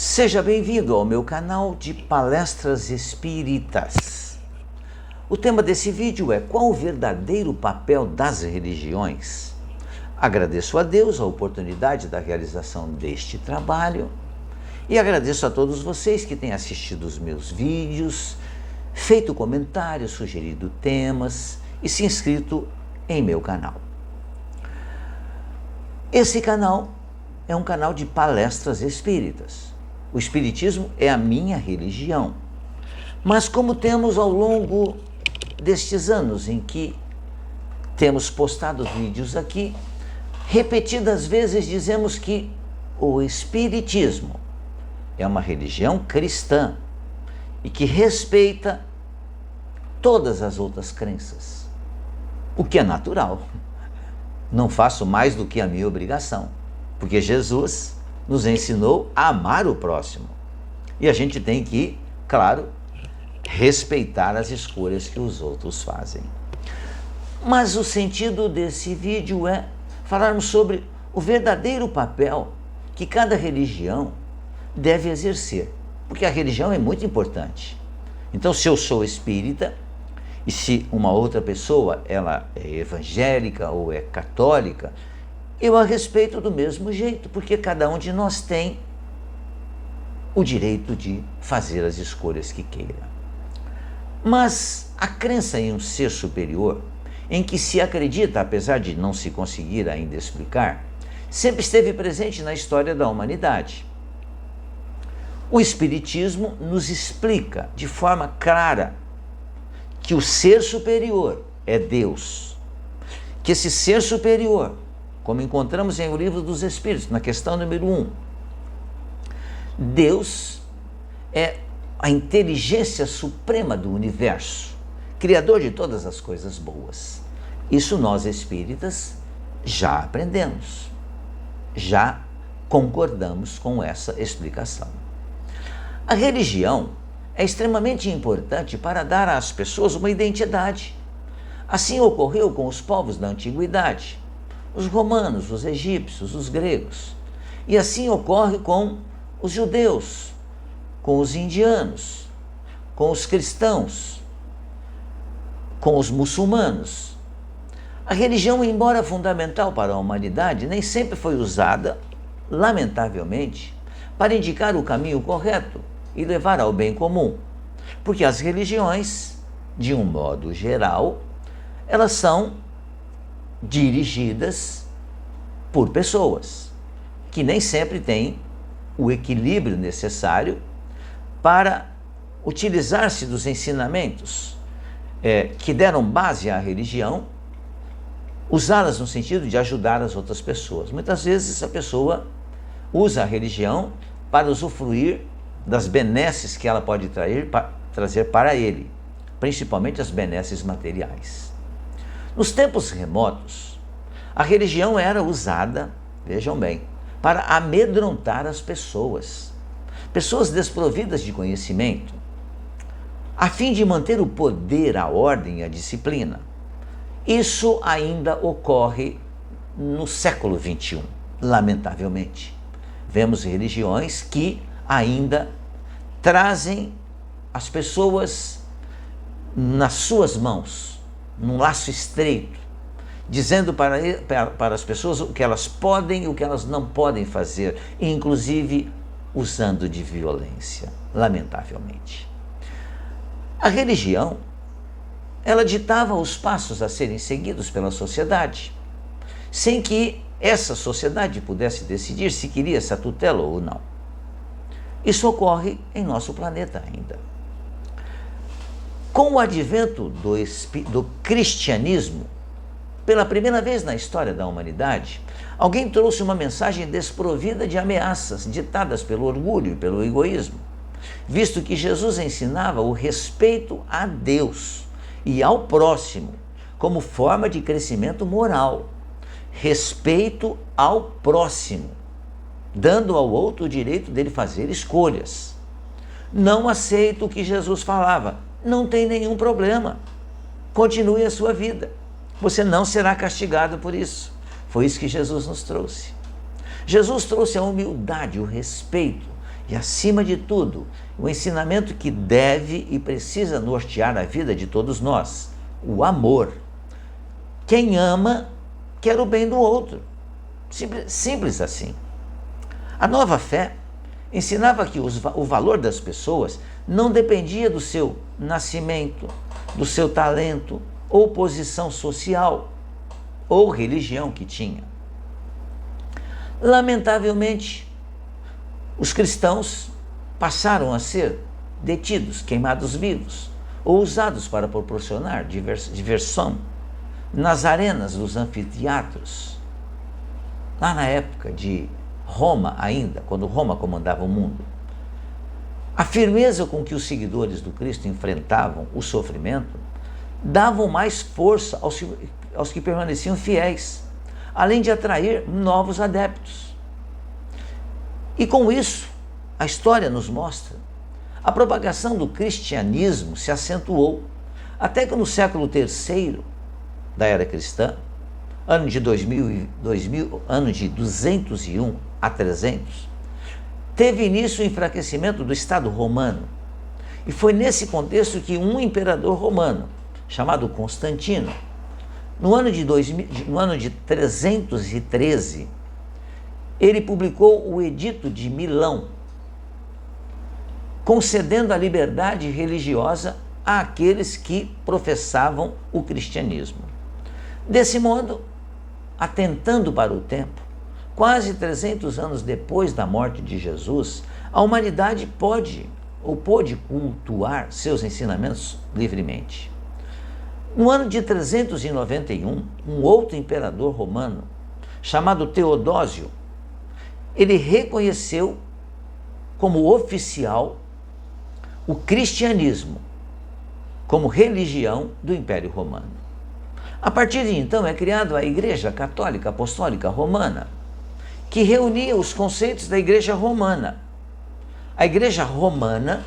Seja bem-vindo ao meu canal de palestras espíritas. O tema desse vídeo é: qual o verdadeiro papel das religiões? Agradeço a Deus a oportunidade da realização deste trabalho e agradeço a todos vocês que têm assistido os meus vídeos, feito comentários, sugerido temas e se inscrito em meu canal. Esse canal é um canal de palestras espíritas. O espiritismo é a minha religião. Mas como temos ao longo destes anos em que temos postado vídeos aqui, repetidas vezes dizemos que o espiritismo é uma religião cristã e que respeita todas as outras crenças, o que é natural. Não faço mais do que a minha obrigação, porque Jesus nos ensinou a amar o próximo. E a gente tem que, claro, respeitar as escolhas que os outros fazem. Mas o sentido desse vídeo é falarmos sobre o verdadeiro papel que cada religião deve exercer, porque a religião é muito importante. Então, se eu sou espírita e se uma outra pessoa ela é evangélica ou é católica, eu a respeito do mesmo jeito, porque cada um de nós tem o direito de fazer as escolhas que queira. Mas a crença em um ser superior, em que se acredita, apesar de não se conseguir ainda explicar, sempre esteve presente na história da humanidade. O Espiritismo nos explica de forma clara que o ser superior é Deus, que esse ser superior, como encontramos em O Livro dos Espíritos, na questão número 1, Deus é a inteligência suprema do universo, criador de todas as coisas boas. Isso nós espíritas já aprendemos, já concordamos com essa explicação. A religião é extremamente importante para dar às pessoas uma identidade. Assim ocorreu com os povos da antiguidade, os romanos, os egípcios, os gregos. E assim ocorre com os judeus, com os indianos, com os cristãos, com os muçulmanos. A religião, embora fundamental para a humanidade, nem sempre foi usada, lamentavelmente, para indicar o caminho correto e levar ao bem comum. Porque as religiões, de um modo geral, elas são dirigidas por pessoas que nem sempre têm o equilíbrio necessário para utilizar-se dos ensinamentos que deram base à religião, usá-las no sentido de ajudar as outras pessoas. Muitas vezes a pessoa usa a religião para usufruir das benesses que ela pode trazer para ele, principalmente as benesses materiais. Nos tempos remotos, a religião era usada, vejam bem, para amedrontar as pessoas desprovidas de conhecimento, a fim de manter o poder, a ordem e a disciplina. Isso ainda ocorre no século XXI, lamentavelmente. Vemos religiões que ainda trazem as pessoas nas suas mãos, num laço estreito, dizendo para as pessoas o que elas podem e o que elas não podem fazer, inclusive usando de violência, lamentavelmente. A religião, ela ditava os passos a serem seguidos pela sociedade, sem que essa sociedade pudesse decidir se queria essa tutela ou não. Isso ocorre em nosso planeta ainda. Com o advento do cristianismo, pela primeira vez na história da humanidade, alguém trouxe uma mensagem desprovida de ameaças ditadas pelo orgulho e pelo egoísmo, visto que Jesus ensinava o respeito a Deus e ao próximo como forma de crescimento moral. Respeito ao próximo, dando ao outro o direito dele fazer escolhas. Não aceito o que Jesus falava, não tem nenhum problema, continue a sua vida, você não será castigado por isso. Foi isso que Jesus nos trouxe. Jesus trouxe a humildade, o respeito e, acima de tudo, o ensinamento que deve e precisa nortear a vida de todos nós: o amor. Quem ama quer o bem do outro. Simples assim. A nova fé ensinava que o valor das pessoas não dependia do seu nascimento, do seu talento ou posição social ou religião que tinha. Lamentavelmente, os cristãos passaram a ser detidos, queimados vivos ou usados para proporcionar diversão nas arenas dos anfiteatros, lá na época de Roma ainda, quando Roma comandava o mundo. A firmeza com que os seguidores do Cristo enfrentavam o sofrimento davam mais força aos que permaneciam fiéis, além de atrair novos adeptos. E com isso, a história nos mostra, a propagação do cristianismo se acentuou, até que no século III da era cristã, ano de 201 a 300, teve início o enfraquecimento do Estado romano. E foi nesse contexto que um imperador romano, chamado Constantino, no ano de 313, ele publicou o Edito de Milão, concedendo a liberdade religiosa àqueles que professavam o cristianismo. Desse modo, atentando para o tempo, quase 300 anos depois da morte de Jesus, a humanidade pôde cultuar seus ensinamentos livremente. No ano de 391, um outro imperador romano, chamado Teodósio, ele reconheceu como oficial o cristianismo como religião do Império Romano. A partir de então é criada a Igreja Católica Apostólica Romana, que reunia os conceitos da Igreja Romana. A Igreja Romana,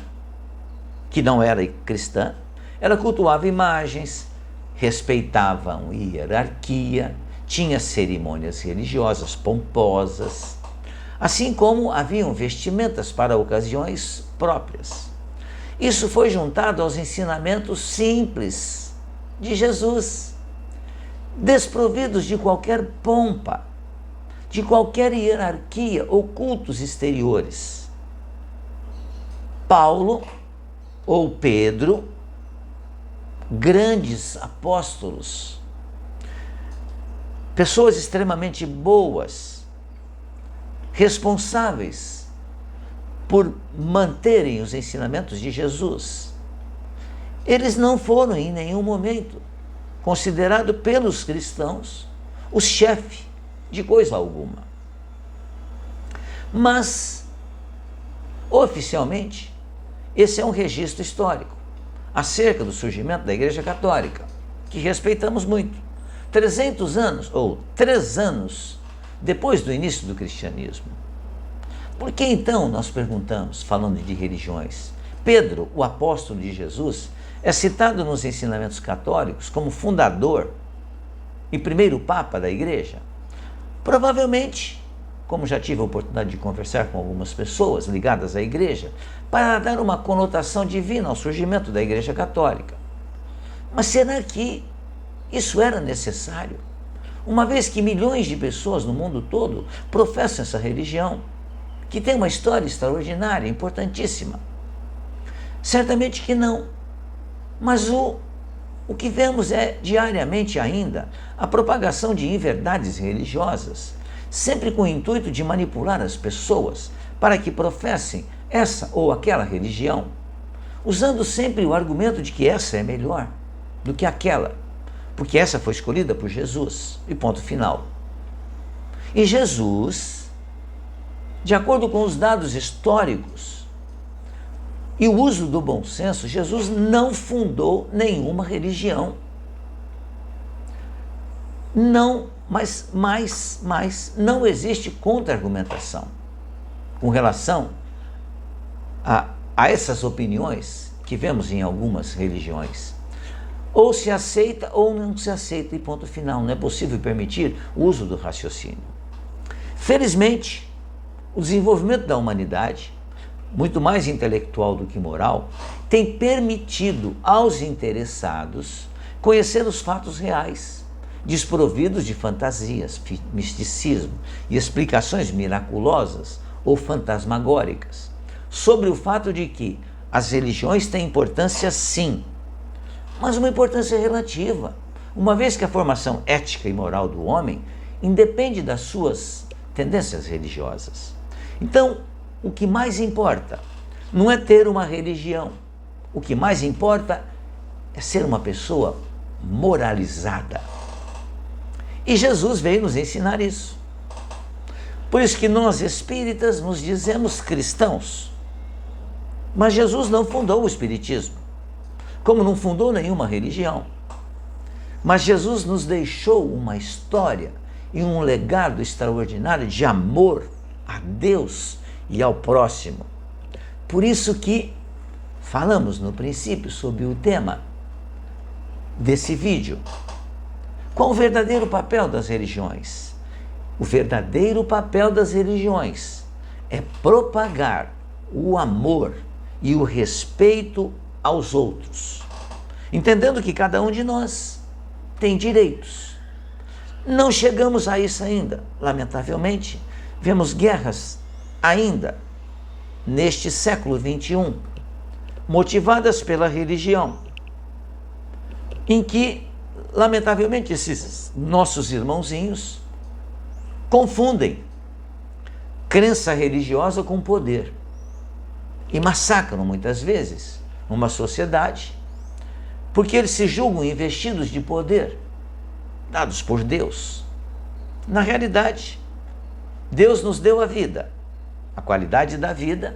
que não era cristã, ela cultuava imagens, respeitava a hierarquia, tinha cerimônias religiosas pomposas, assim como haviam vestimentas para ocasiões próprias. Isso foi juntado aos ensinamentos simples de Jesus, desprovidos de qualquer pompa, de qualquer hierarquia ou cultos exteriores. Paulo ou Pedro, grandes apóstolos, pessoas extremamente boas, responsáveis por manterem os ensinamentos de Jesus, eles não foram em nenhum momento considerados pelos cristãos o chefe de coisa alguma. Mas, oficialmente, esse é um registro histórico acerca do surgimento da Igreja Católica, que respeitamos muito. 300 anos, ou 3 anos, depois do início do cristianismo. Por que então, nós perguntamos, falando de religiões, Pedro, o apóstolo de Jesus, é citado nos ensinamentos católicos como fundador e primeiro papa da Igreja? Provavelmente, como já tive a oportunidade de conversar com algumas pessoas ligadas à Igreja, para dar uma conotação divina ao surgimento da Igreja Católica. Mas será que isso era necessário? Uma vez que milhões de pessoas no mundo todo professam essa religião, que tem uma história extraordinária, importantíssima. Certamente que não. Mas o que vemos é, diariamente ainda, a propagação de inverdades religiosas, sempre com o intuito de manipular as pessoas para que professem essa ou aquela religião, usando sempre o argumento de que essa é melhor do que aquela, porque essa foi escolhida por Jesus, e ponto final. E Jesus, de acordo com os dados históricos e o uso do bom senso, Jesus não fundou nenhuma religião. Não, mas não existe contra-argumentação com relação a essas opiniões que vemos em algumas religiões. Ou se aceita ou não se aceita, e ponto final. Não é possível permitir o uso do raciocínio. Felizmente, o desenvolvimento da humanidade muito mais intelectual do que moral, tem permitido aos interessados conhecer os fatos reais, desprovidos de fantasias, misticismo e explicações miraculosas ou fantasmagóricas, sobre o fato de que as religiões têm importância sim, mas uma importância relativa, uma vez que a formação ética e moral do homem independe das suas tendências religiosas. Então, o que mais importa não é ter uma religião, o que mais importa é ser uma pessoa moralizada. E Jesus veio nos ensinar isso. Por isso que nós espíritas nos dizemos cristãos. Mas Jesus não fundou o espiritismo, como não fundou nenhuma religião. Mas Jesus nos deixou uma história e um legado extraordinário de amor a Deus e ao próximo. Por isso que falamos no princípio sobre o tema desse vídeo. Qual o verdadeiro papel das religiões? O verdadeiro papel das religiões é propagar o amor e o respeito aos outros, entendendo que cada um de nós tem direitos. Não chegamos a isso ainda, lamentavelmente. Vemos guerras ainda neste século XXI, motivadas pela religião, em que, lamentavelmente, esses nossos irmãozinhos confundem crença religiosa com poder e massacram muitas vezes uma sociedade porque eles se julgam investidos de poder dados por Deus. Na realidade, Deus nos deu a vida. A qualidade da vida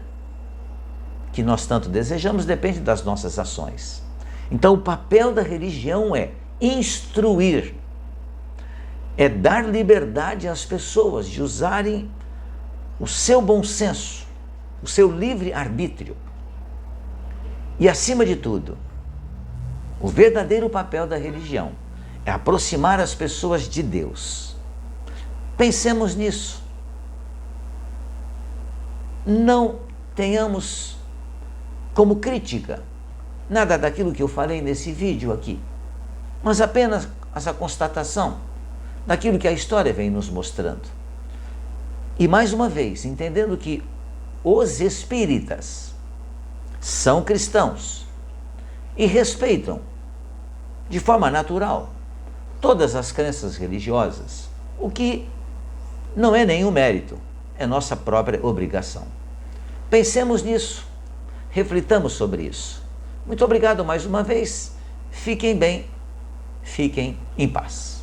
que nós tanto desejamos depende das nossas ações. Então, o papel da religião é instruir, é dar liberdade às pessoas de usarem o seu bom senso, o seu livre arbítrio. E, acima de tudo, o verdadeiro papel da religião é aproximar as pessoas de Deus. Pensemos nisso. Não tenhamos como crítica nada daquilo que eu falei nesse vídeo aqui, mas apenas essa constatação daquilo que a história vem nos mostrando. E mais uma vez, entendendo que os espíritas são cristãos e respeitam de forma natural todas as crenças religiosas, o que não é nenhum mérito, é nossa própria obrigação. Pensemos nisso, reflitamos sobre isso. Muito obrigado mais uma vez, fiquem bem, fiquem em paz.